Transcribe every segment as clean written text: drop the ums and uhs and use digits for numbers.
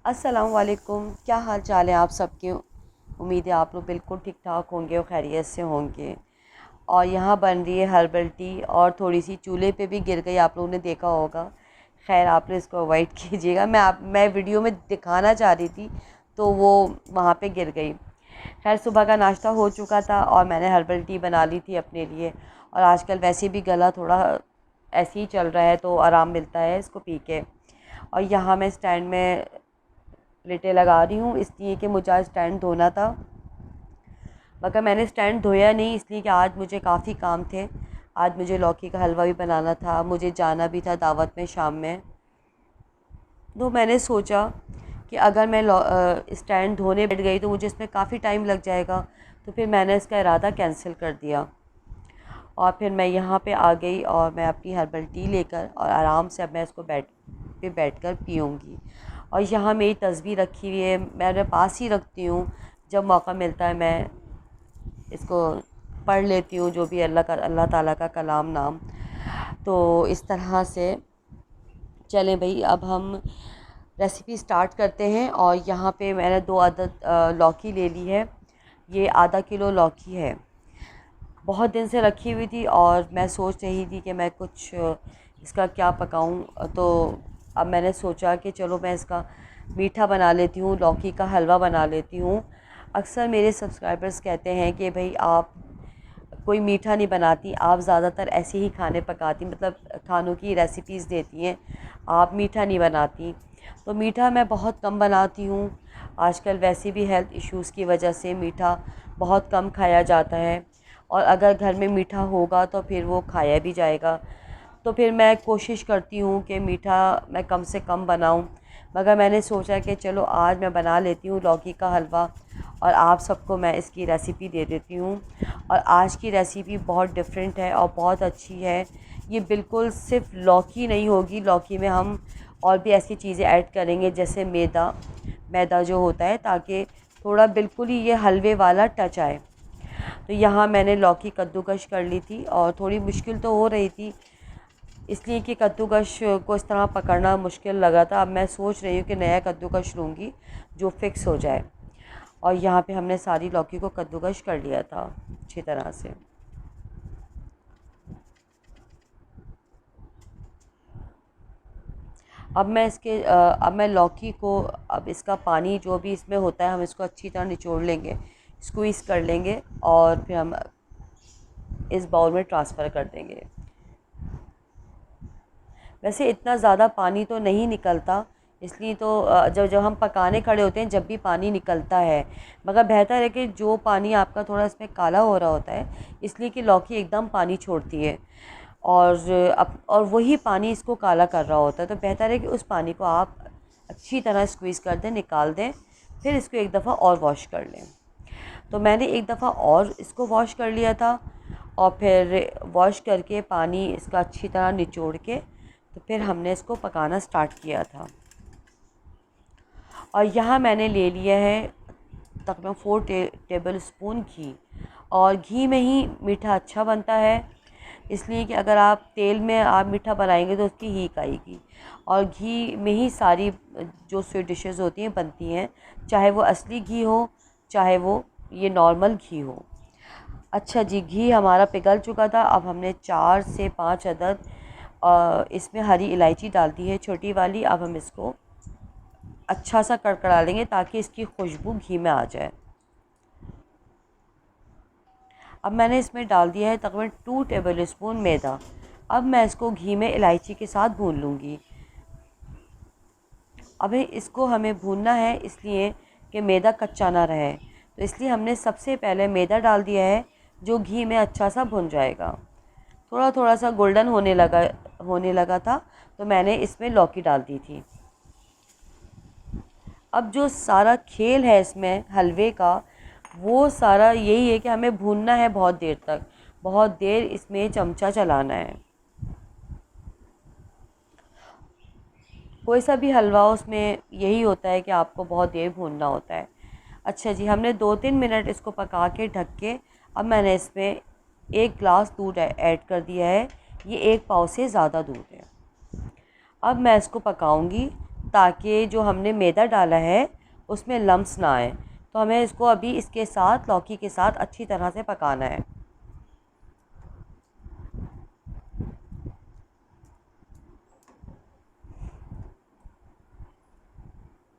अस्सलाम वालेकुम। क्या हाल चाल है आप सबके। उम्मीद है आप लोग बिल्कुल ठीक ठाक होंगे और खैरियत से होंगे। और यहाँ बन रही है हर्बल टी और थोड़ी सी चूल्हे पे भी गिर गई, आप लोगों ने देखा होगा। खैर आप लोग इसको अवॉइड कीजिएगा। मैं वीडियो में दिखाना चाह रही थी तो वो वहाँ पे गिर गई। खैर सुबह का नाश्ता हो चुका था और मैंने हर्बल टी बना ली थी अपने लिए। और आजकल वैसे भी गला थोड़ा ऐसे ही चल रहा है तो आराम मिलता है इसको पी के। और यहाँ मैं स्टैंड में लेटे लगा रही हूँ इसलिए कि मुझे आज स्टैंड धोना था, मगर मैंने स्टैंड धोया नहीं इसलिए कि आज मुझे काफ़ी काम थे। आज मुझे लौकी का हलवा भी बनाना था, मुझे जाना भी था दावत में शाम में। तो मैंने सोचा कि अगर मैं स्टैंड धोने बैठ गई तो मुझे इसमें काफ़ी टाइम लग जाएगा, तो फिर मैंने इसका इरादा कैंसिल कर दिया। और फिर मैं यहाँ पे आ गई और मैं अपनी हर्बल टी लेकर और आराम से अब मैं इसको बैठ कर पीऊँगी। और यहाँ मेरी तस्बीह रखी हुई है, मैं अपने पास ही रखती हूँ। जब मौका मिलता है मैं इसको पढ़ लेती हूँ, जो भी अल्लाह ताला का कलाम नाम। तो इस तरह से चलें भाई, अब हम रेसिपी स्टार्ट करते हैं। और यहाँ पे मैंने 2 अदद लौकी ले ली है। ये आधा किलो लौकी है। बहुत दिन से रखी हुई थी और मैं सोच रही थी कि मैं कुछ इसका क्या पकाऊं। तो अब मैंने सोचा कि चलो मैं इसका मीठा बना लेती हूँ, लौकी का हलवा बना लेती हूँ। अक्सर मेरे सब्सक्राइबर्स कहते हैं कि भाई आप कोई मीठा नहीं बनाती, आप ज़्यादातर ऐसे ही खाने पकाती, मतलब खानों की रेसिपीज़ देती हैं, आप मीठा नहीं बनाती। तो मीठा मैं बहुत कम बनाती हूँ। आजकल वैसे भी हेल्थ इश्यूज़ की वजह से मीठा बहुत कम खाया जाता है। और अगर घर में मीठा होगा तो फिर वो खाया भी जाएगा। तो फिर मैं कोशिश करती हूँ कि मीठा मैं कम से कम बनाऊँ। मगर मैंने सोचा कि चलो आज मैं बना लेती हूँ लौकी का हलवा और आप सबको मैं इसकी रेसिपी दे देती हूँ। और आज की रेसिपी बहुत डिफरेंट है और बहुत अच्छी है। ये बिल्कुल सिर्फ लौकी नहीं होगी, लौकी में हम और भी ऐसी चीज़ें ऐड करेंगे जैसे मैदा मैदा जो होता है, ताकि थोड़ा बिल्कुल ही ये हलवे वाला टच आए। तो यहाँ मैंने लौकी कद्दूकश कर ली थी और थोड़ी मुश्किल तो हो रही थी इसलिए कि कद्दूकश को इस तरह पकड़ना मुश्किल लगा था। अब मैं सोच रही हूँ कि नया कद्दूकश लूँगी जो फ़िक्स हो जाए। और यहाँ पे हमने सारी लौकी को कद्दूकश कर लिया था अच्छी तरह से। अब मैं लौकी को, अब इसका पानी जो भी इसमें होता है हम इसको अच्छी तरह निचोड़ लेंगे, स्क्वीज़ कर लेंगे और फिर हम इस बाउल में ट्रांसफ़र कर देंगे। वैसे इतना ज़्यादा पानी तो नहीं निकलता, इसलिए तो जब जब हम पकाने खड़े होते हैं जब भी पानी निकलता है। मगर बेहतर है कि जो पानी आपका थोड़ा इसमें काला हो रहा होता है, इसलिए कि लौकी एकदम पानी छोड़ती है और वही पानी इसको काला कर रहा होता है। तो बेहतर है कि उस पानी को आप अच्छी तरह स्क्वीज़ कर दें, निकाल दें, फिर इसको एक दफ़ा और वॉश कर लें। तो मैंने एक दफ़ा और इसको वॉश कर लिया था और फिर वॉश करके पानी इसका अच्छी तरह निचोड़ के तो फिर हमने इसको पकाना स्टार्ट किया था। और यहाँ मैंने ले लिया है तकरीबन 4 टेबल स्पून घी। और घी में ही मीठा अच्छा बनता है, इसलिए कि अगर आप तेल में आप मीठा बनाएंगे तो उसकी हीक आएगी। और घी में ही सारी जो स्वीट डिशेस होती हैं बनती हैं, चाहे वो असली घी हो चाहे वो ये नॉर्मल घी हो। अच्छा जी, घी हमारा पिघल चुका था। अब हमने 4 से 5 अदद इसमें हरी इलायची डाल दी है, छोटी वाली। अब हम इसको अच्छा सा कड़कड़ा लेंगे ताकि इसकी खुशबू घी में आ जाए। अब मैंने इसमें डाल दिया है तकरीबन 2 टेबल स्पून मैदा। अब मैं इसको घी में इलायची के साथ भून लूँगी। अभी इसको हमें भूनना है इसलिए कि मैदा कच्चा ना रहे, तो इसलिए हमने सबसे पहले मैदा डाल दिया है जो घी में अच्छा सा भुन जाएगा। थोड़ा थोड़ा सा गोल्डन होने लगा था तो मैंने इसमें लौकी डाल दी थी। अब जो सारा खेल है इसमें हलवे का, वो सारा यही है कि हमें भूनना है बहुत देर तक, बहुत देर इसमें चमचा चलाना है। कोई सा भी हलवा उसमें यही होता है कि आपको बहुत देर भूनना होता है। अच्छा जी, हमने 2-3 मिनट इसको पका के ढक के अब मैंने इसमें 1 गिलास दूध ऐड कर दिया है। ये 1 पाव से ज़्यादा दूध है। अब मैं इसको पकाऊंगी ताकि जो हमने मैदा डाला है उसमें लम्स ना आए। तो हमें इसको अभी इसके साथ, लौकी के साथ अच्छी तरह से पकाना है।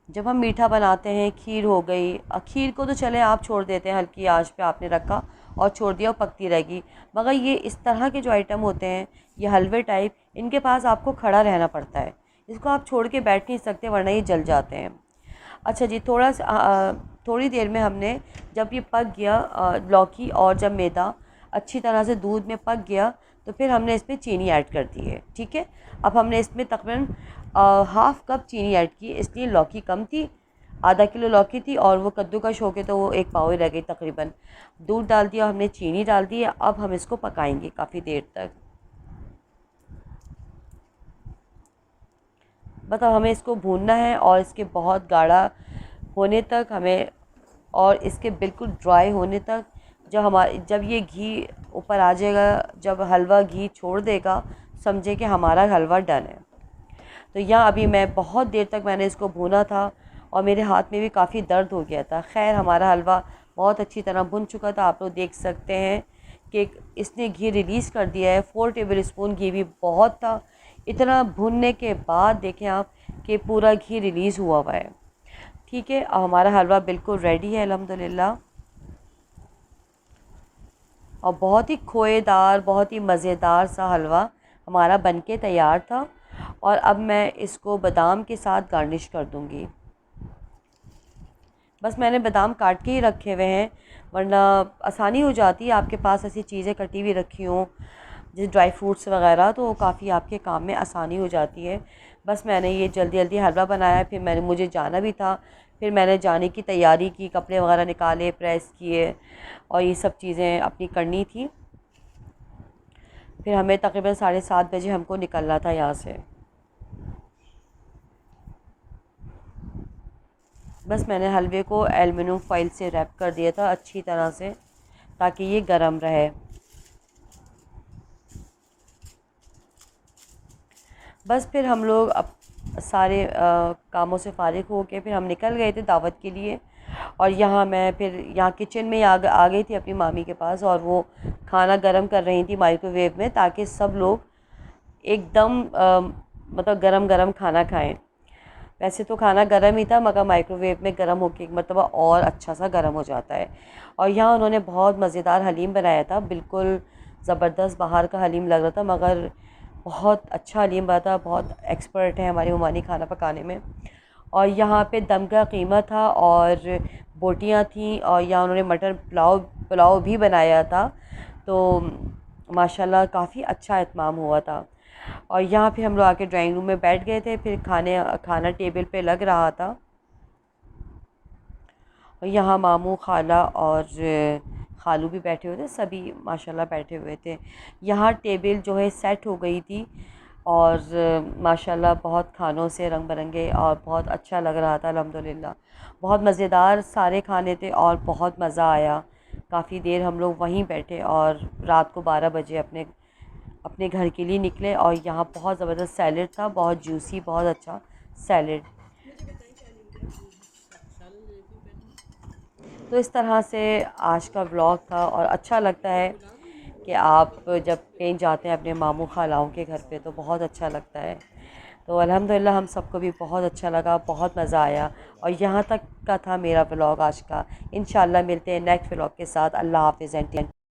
जब हम मीठा बनाते हैं, खीर हो गई, खीर को तो चले आप छोड़ देते हैं, हल्की आंच पे आपने रखा और छोड़ दिया, और पकती रहेगी। मगर ये इस तरह के जो आइटम होते हैं, ये हलवे टाइप, इनके पास आपको खड़ा रहना पड़ता है। इसको आप छोड़ के बैठ नहीं सकते, वरना ये जल जाते हैं। अच्छा जी, थोड़ी देर में हमने, जब ये पक गया लौकी और जब मैदा अच्छी तरह से दूध में पक गया, तो फिर हमने इसमें चीनी ऐड कर दी है। ठीक है, अब हमने इसमें तकरीबन हाफ़ कप चीनी ऐड की, इसलिए लौकी कम थी, आधा किलो लौकी थी और वो कद्दूकश हो के तो वो एक पाव ही रह गई तकरीबन। दूध डाल दिया हमने, चीनी डाल दी। अब हम इसको पकाएंगे काफ़ी देर तक। मतलब हमें इसको भूनना है और इसके बहुत गाढ़ा होने तक हमें, और इसके बिल्कुल ड्राई होने तक। जब ये घी ऊपर आ जाएगा, जब हलवा घी छोड़ देगा, समझे कि हमारा हलवा डन है। तो यहाँ अभी मैं बहुत देर तक मैंने इसको भूना था और मेरे हाथ में भी काफ़ी दर्द हो गया था। खैर, हमारा हलवा बहुत अच्छी तरह भुन चुका था। आप लोग देख सकते हैं कि इसने घी रिलीज़ कर दिया है। 4 टेबल स्पून घी भी बहुत था। इतना भुनने के बाद देखें आप कि पूरा घी रिलीज़ हुआ है। ठीक है, अब हमारा हलवा बिल्कुल रेडी है अल्हम्दुलिल्लाह, और बहुत ही खोएदार, बहुत ही मज़ेदार सा हलवा हमारा बनके तैयार था। और अब मैं इसको बादाम के साथ गार्निश कर दूँगी। बस मैंने बादाम काट के ही रखे हुए हैं, वरना आसानी हो जाती है आपके पास ऐसी चीज़ें कटी हुई रखी हों, जैसे ड्राई फ्रूट्स वगैरह, तो काफ़ी आपके काम में आसानी हो जाती है। बस मैंने ये जल्दी जल्दी हलवा बनाया, फिर मुझे जाना भी था, फिर मैंने जाने की तैयारी की, कपड़े वगैरह निकाले, प्रेस किए और ये सब चीज़ें अपनी करनी थी। फिर हमें तकरीबन 7:30 बजे हमको निकलना था यहाँ से। बस मैंने हलवे को एल्युमिनियम फॉइल से रैप कर दिया था अच्छी तरह से, ताकि ये गर्म रहे। बस फिर हम लोग अब सारे कामों से फ़ारिग हो के फिर हम निकल गए थे दावत के लिए। और यहाँ मैं फिर यहाँ किचन में आ गई थी अपनी मामी के पास, और वो खाना गर्म कर रही थी माइक्रोवेव में, ताकि सब लोग एकदम मतलब गरम गरम खाना खाएं। वैसे तो खाना गर्म ही था, मगर माइक्रोवेव में गर्म होके एक मरतबा और अच्छा सा गर्म हो जाता है। और यहाँ उन्होंने बहुत मज़ेदार हलीम बनाया था, बिल्कुल ज़बरदस्त बाहर का हलीम लग रहा था, मगर बहुत अच्छा हलीम बना था। बहुत एक्सपर्ट है हमारी उमानी खाना पकाने में। और यहाँ पे दम का कीमा था और बोटियाँ थीं, और यहाँ उन्होंने मटर पुलाव पुलाव भी बनाया था। तो माशाल्लाह काफ़ी अच्छा इत्माम हुआ था। और यहाँ फिर हम लोग आके ड्राइंग रूम में बैठ गए थे, फिर खाना टेबल पे लग रहा था। और यहाँ मामू, खाला और खालू भी बैठे हुए थे, सभी माशाल्लाह बैठे हुए थे। यहाँ टेबल जो है सेट हो गई थी, और माशाल्लाह बहुत खानों से रंग बिरंगे, और बहुत अच्छा लग रहा था अल्हम्दुलिल्लाह। बहुत मज़ेदार सारे खाने थे और बहुत मज़ा आया। काफ़ी देर हम लोग वहीं बैठे और रात को 12 बजे अपने अपने घर के लिए निकले। और यहाँ बहुत ज़बरदस्त सैलड था, बहुत जूसी, बहुत अच्छा सैलड। तो इस तरह से आज का व्लॉग था, और अच्छा लगता है कि आप जब कहीं जाते हैं अपने मामू खालाओं के घर पे, तो बहुत अच्छा लगता है। तो अल्हम्दुलिल्लाह हम सबको भी बहुत अच्छा लगा, बहुत मज़ा आया। और यहाँ तक का था मेरा व्लॉग आज का। इंशाल्लाह मिलते हैं नेक्स्ट व्लॉग के साथ। अल्लाह हाफ़िज़ एंड